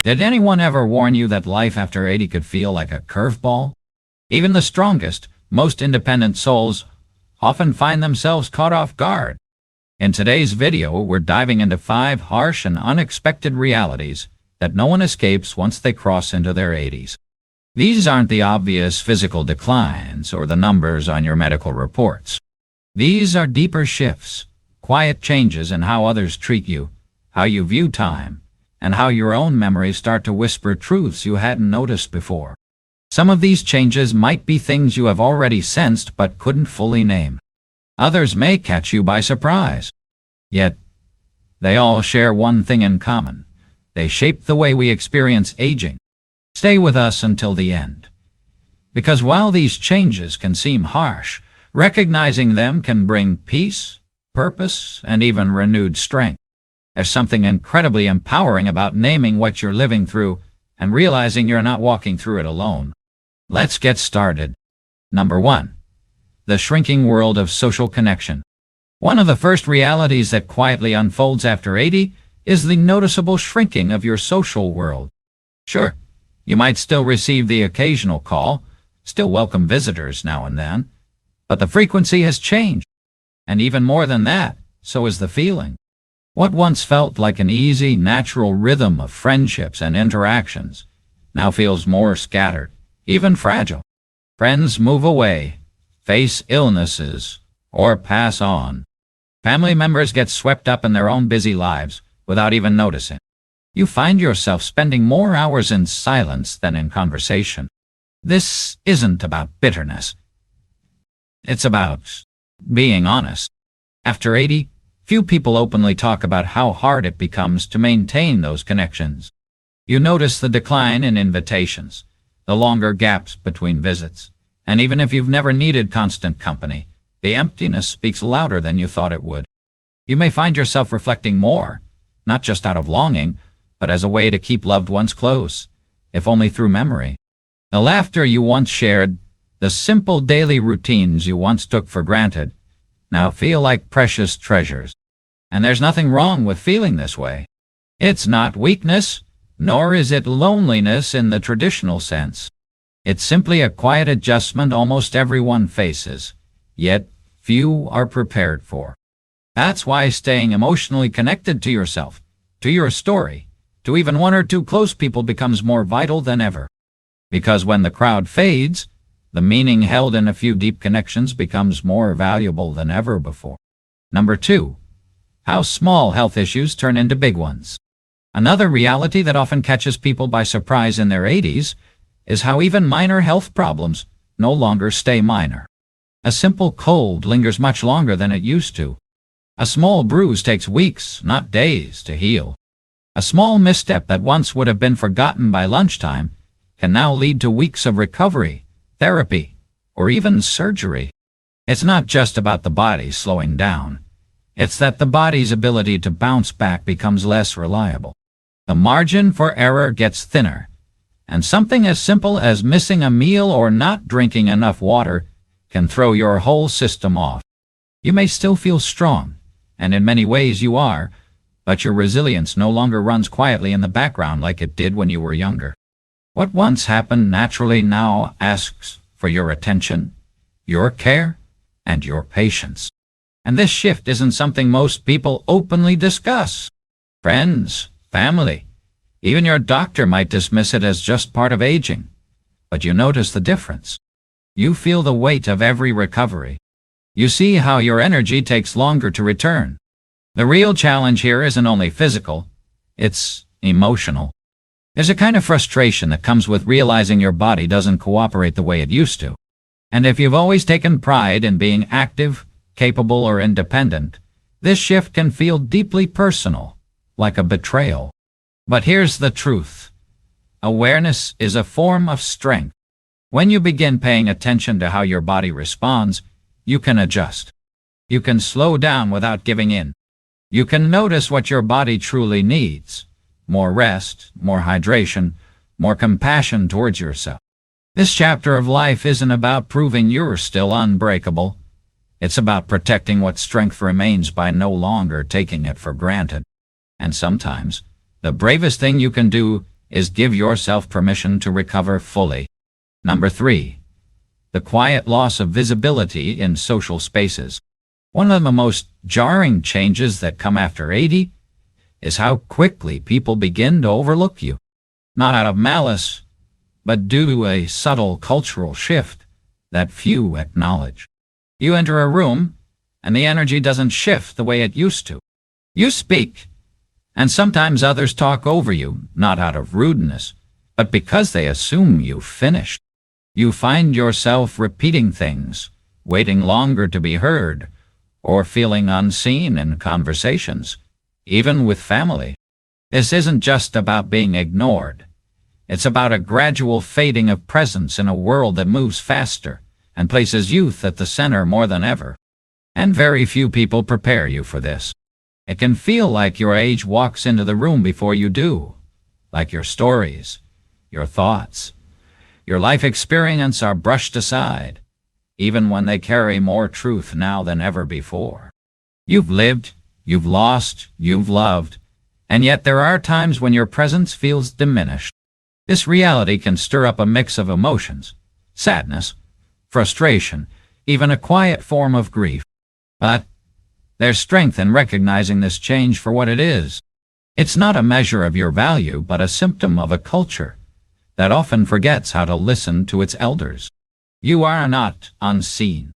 Did anyone ever warn you that life after 80 could feel like a curveball? Even the strongest, most independent souls often find themselves caught off guard. In today's video, we're diving into 5 harsh and unexpected realities that no one escapes once they cross into their 80s. These aren't the obvious physical declines or the numbers on your medical reports. These are deeper shifts, quiet changes in how others treat you, how you view time, and how your own memories start to whisper truths you hadn't noticed before. Some of these changes might be things you have already sensed but couldn't fully name. Others may catch you by surprise. Yet, they all share one thing in common. They shape the way we experience aging. Stay with us until the end. Because while these changes can seem harsh, recognizing them can bring peace, purpose, and even renewed strength. There's something incredibly empowering about naming what you're living through and realizing you're not walking through it alone. Let's get started. Number 1. The shrinking world of social connection. One of the first realities that quietly unfolds after 80 is the noticeable shrinking of your social world. Sure, you might still receive the occasional call, still welcome visitors now and then, but the frequency has changed. And even more than that, so is the feeling. What once felt like an easy, natural rhythm of friendships and interactions now feels more scattered, even fragile. Friends move away, face illnesses, or pass on. Family members get swept up in their own busy lives without even noticing. You find yourself spending more hours in silence than in conversation. This isn't about bitterness. It's about being honest. After 80, few people openly talk about how hard it becomes to maintain those connections. You notice the decline in invitations, the longer gaps between visits, and even if you've never needed constant company, the emptiness speaks louder than you thought it would. You may find yourself reflecting more, not just out of longing, but as a way to keep loved ones close, if only through memory. The laughter you once shared, the simple daily routines you once took for granted, now feel like precious treasures. And there's nothing wrong with feeling this way. It's not weakness, nor is it loneliness in the traditional sense. It's simply a quiet adjustment almost everyone faces, yet few are prepared for. That's why staying emotionally connected to yourself, to your story, to even 1 or 2 close people becomes more vital than ever. Because when the crowd fades, the meaning held in a few deep connections becomes more valuable than ever before. Number 2. How small health issues turn into big ones. Another reality that often catches people by surprise in their 80s is how even minor health problems no longer stay minor. A simple cold lingers much longer than it used to. A small bruise takes weeks, not days, to heal. A small misstep that once would have been forgotten by lunchtime can now lead to weeks of recovery, therapy, or even surgery. It's not just about the body slowing down. It's that the body's ability to bounce back becomes less reliable. The margin for error gets thinner, and something as simple as missing a meal or not drinking enough water can throw your whole system off. You may still feel strong, and in many ways you are, but your resilience no longer runs quietly in the background like it did when you were younger. What once happened naturally now asks for your attention, your care, and your patience. And this shift isn't something most people openly discuss. Friends, family, even your doctor might dismiss it as just part of aging. But you notice the difference. You feel the weight of every recovery. You see how your energy takes longer to return. The real challenge here isn't only physical, it's emotional. There's a kind of frustration that comes with realizing your body doesn't cooperate the way it used to. And if you've always taken pride in being active, capable, or independent, this shift can feel deeply personal, like a betrayal. But here's the truth. Awareness is a form of strength. When you begin paying attention to how your body responds, you can adjust. You can slow down without giving in. You can notice what your body truly needs. More rest, more hydration, more compassion towards yourself. This chapter of life isn't about proving you're still unbreakable. It's about protecting what strength remains by no longer taking it for granted. And sometimes, the bravest thing you can do is give yourself permission to recover fully. Number 3. The quiet loss of visibility in social spaces. One of the most jarring changes that come after 80 is how quickly people begin to overlook you. Not out of malice, but due to a subtle cultural shift that few acknowledge. You enter a room, and the energy doesn't shift the way it used to. You speak, and sometimes others talk over you, not out of rudeness, but because they assume you've finished. You find yourself repeating things, waiting longer to be heard, or feeling unseen in conversations, even with family. This isn't just about being ignored. It's about a gradual fading of presence in a world that moves faster and places youth at the center more than ever. And very few people prepare you for this. It can feel like your age walks into the room before you do, like your stories, your thoughts, your life experience are brushed aside, even when they carry more truth now than ever before. You've lived, you've lost, you've loved, and yet there are times when your presence feels diminished. This reality can stir up a mix of emotions, sadness, frustration, even a quiet form of grief. But there's strength in recognizing this change for what it is. It's not a measure of your value, but a symptom of a culture that often forgets how to listen to its elders. You are not unseen.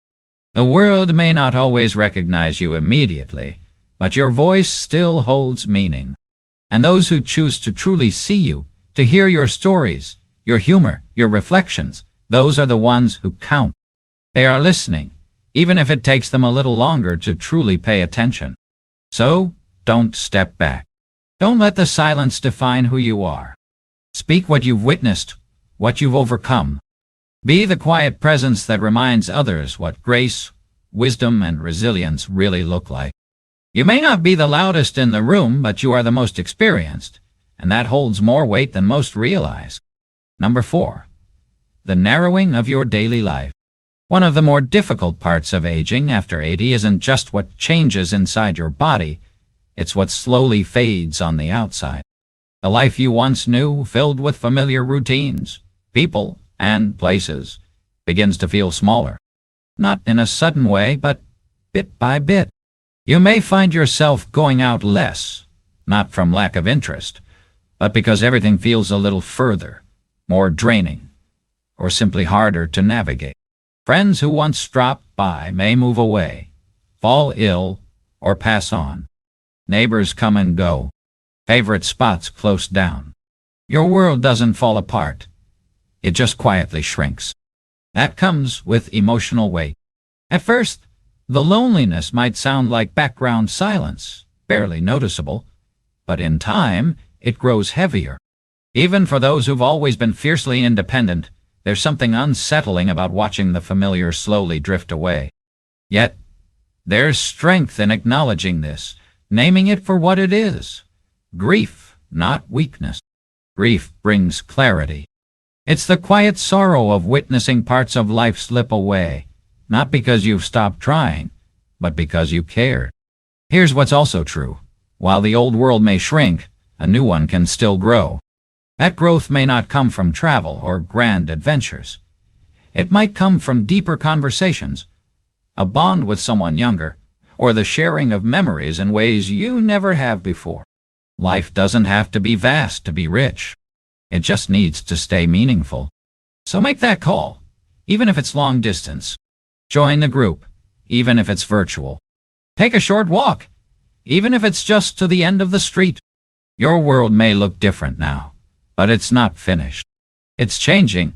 The world may not always recognize you immediately, but your voice still holds meaning. And those who choose to truly see you, to hear your stories, your humor, your reflections, those are the ones who count. They are listening, even if it takes them a little longer to truly pay attention. So, don't step back. Don't let the silence define who you are. Speak what you've witnessed, what you've overcome. Be the quiet presence that reminds others what grace, wisdom, and resilience really look like. You may not be the loudest in the room, but you are the most experienced, and that holds more weight than most realize. Number 4. The narrowing of your daily life. One of the more difficult parts of aging after 80 isn't just what changes inside your body, it's what slowly fades on the outside. The life you once knew, filled with familiar routines, people, and places, begins to feel smaller. Not in a sudden way, but bit by bit. You may find yourself going out less, not from lack of interest, but because everything feels a little further, more draining, or simply harder to navigate. Friends who once dropped by may move away, fall ill, or pass on. Neighbors come and go. Favorite spots close down. Your world doesn't fall apart. It just quietly shrinks. That comes with emotional weight. At first, the loneliness might sound like background silence, barely noticeable, but in time, it grows heavier. Even for those who've always been fiercely independent, there's something unsettling about watching the familiar slowly drift away. Yet, there's strength in acknowledging this, naming it for what it is. Grief, not weakness. Grief brings clarity. It's the quiet sorrow of witnessing parts of life slip away, not because you've stopped trying, but because you cared. Here's what's also true. While the old world may shrink, a new one can still grow. That growth may not come from travel or grand adventures. It might come from deeper conversations, a bond with someone younger, or the sharing of memories in ways you never have before. Life doesn't have to be vast to be rich. It just needs to stay meaningful. So make that call, even if it's long distance. Join the group, even if it's virtual. Take a short walk, even if it's just to the end of the street. Your world may look different now, but it's not finished. It's changing,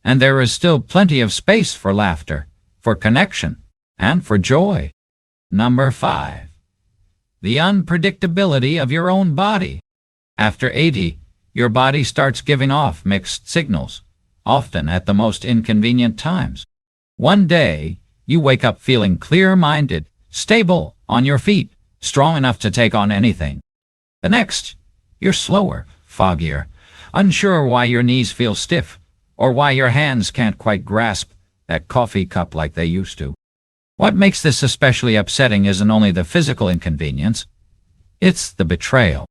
and there is still plenty of space for laughter, for connection, and for joy. Number 5. The unpredictability of your own body. After 80, your body starts giving off mixed signals, often at the most inconvenient times. One day, you wake up feeling clear-minded, stable, on your feet, strong enough to take on anything. The next, you're slower, foggier, unsure why your knees feel stiff, or why your hands can't quite grasp that coffee cup like they used to. What makes this especially upsetting isn't only the physical inconvenience, it's the betrayal.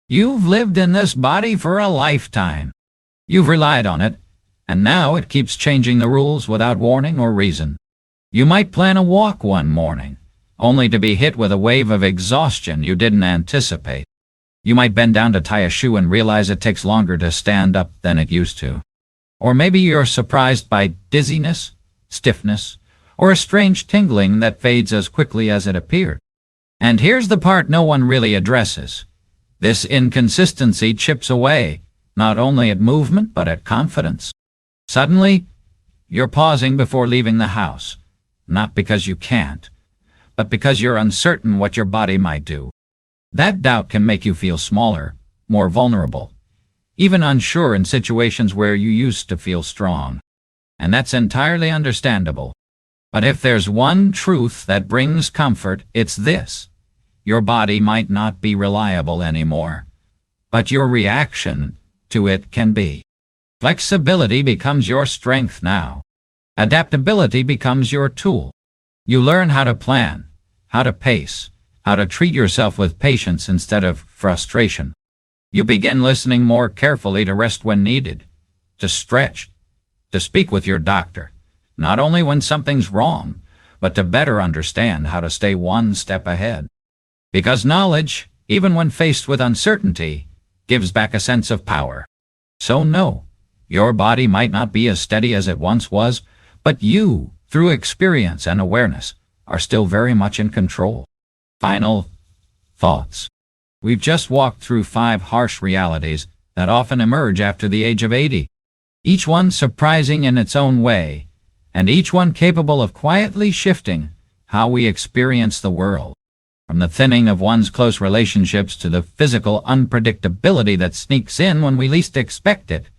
You've lived in this body for a lifetime. You've relied on it, and now it keeps changing the rules without warning or reason. You might plan a walk one morning, only to be hit with a wave of exhaustion you didn't anticipate. You might bend down to tie a shoe and realize it takes longer to stand up than it used to. Or maybe you're surprised by dizziness, stiffness, or a strange tingling that fades as quickly as it appeared. And here's the part no one really addresses. This inconsistency chips away, not only at movement but at confidence. Suddenly, you're pausing before leaving the house, not because you can't, but because you're uncertain what your body might do. That doubt can make you feel smaller, more vulnerable, even unsure in situations where you used to feel strong. And that's entirely understandable. But if there's one truth that brings comfort, it's this. Your body might not be reliable anymore, but your reaction to it can be. Flexibility becomes your strength now. Adaptability becomes your tool. You learn how to plan, how to pace, how to treat yourself with patience instead of frustration. You begin listening more carefully to rest when needed, to stretch, to speak with your doctor, not only when something's wrong, but to better understand how to stay one step ahead. Because knowledge, even when faced with uncertainty, gives back a sense of power. So no, your body might not be as steady as it once was, but you, through experience and awareness, are still very much in control. Final thoughts. We've just walked through 5 harsh realities that often emerge after the age of 80. Each one surprising in its own way, and each one capable of quietly shifting how we experience the world. From the thinning of one's close relationships to the physical unpredictability that sneaks in when we least expect it,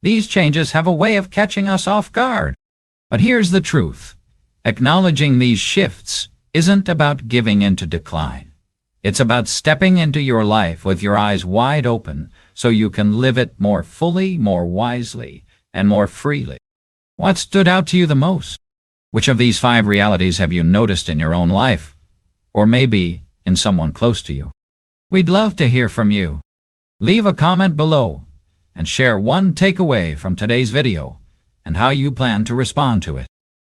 these changes have a way of catching us off guard. But here's the truth. Acknowledging these shifts isn't about giving in to decline. It's about stepping into your life with your eyes wide open so you can live it more fully, more wisely, and more freely. What stood out to you the most? Which of these 5 realities have you noticed in your own life? Or maybe in someone close to you? We'd love to hear from you. Leave a comment below and share one takeaway from today's video and how you plan to respond to it.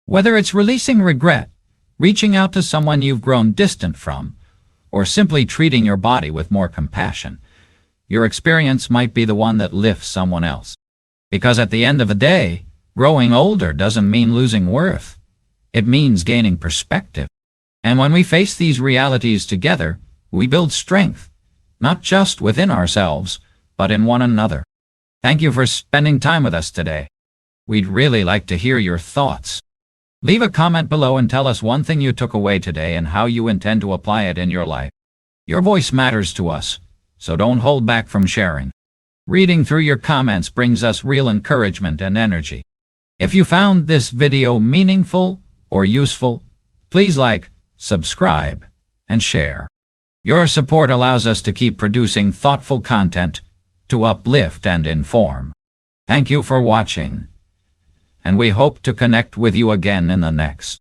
Whether it's releasing regret, reaching out to someone you've grown distant from, or simply treating your body with more compassion, your experience might be the one that lifts someone else. Because at the end of the day, growing older doesn't mean losing worth. It means gaining perspective. And when we face these realities together, we build strength, not just within ourselves, but in one another. Thank you for spending time with us today. We'd really like to hear your thoughts. Leave a comment below and tell us one thing you took away today and how you intend to apply it in your life. Your voice matters to us, so don't hold back from sharing. Reading through your comments brings us real encouragement and energy. If you found this video meaningful or useful, please like, subscribe, and share. Your support allows us to keep producing thoughtful content to uplift and inform. Thank you for watching, and we hope to connect with you again in the next.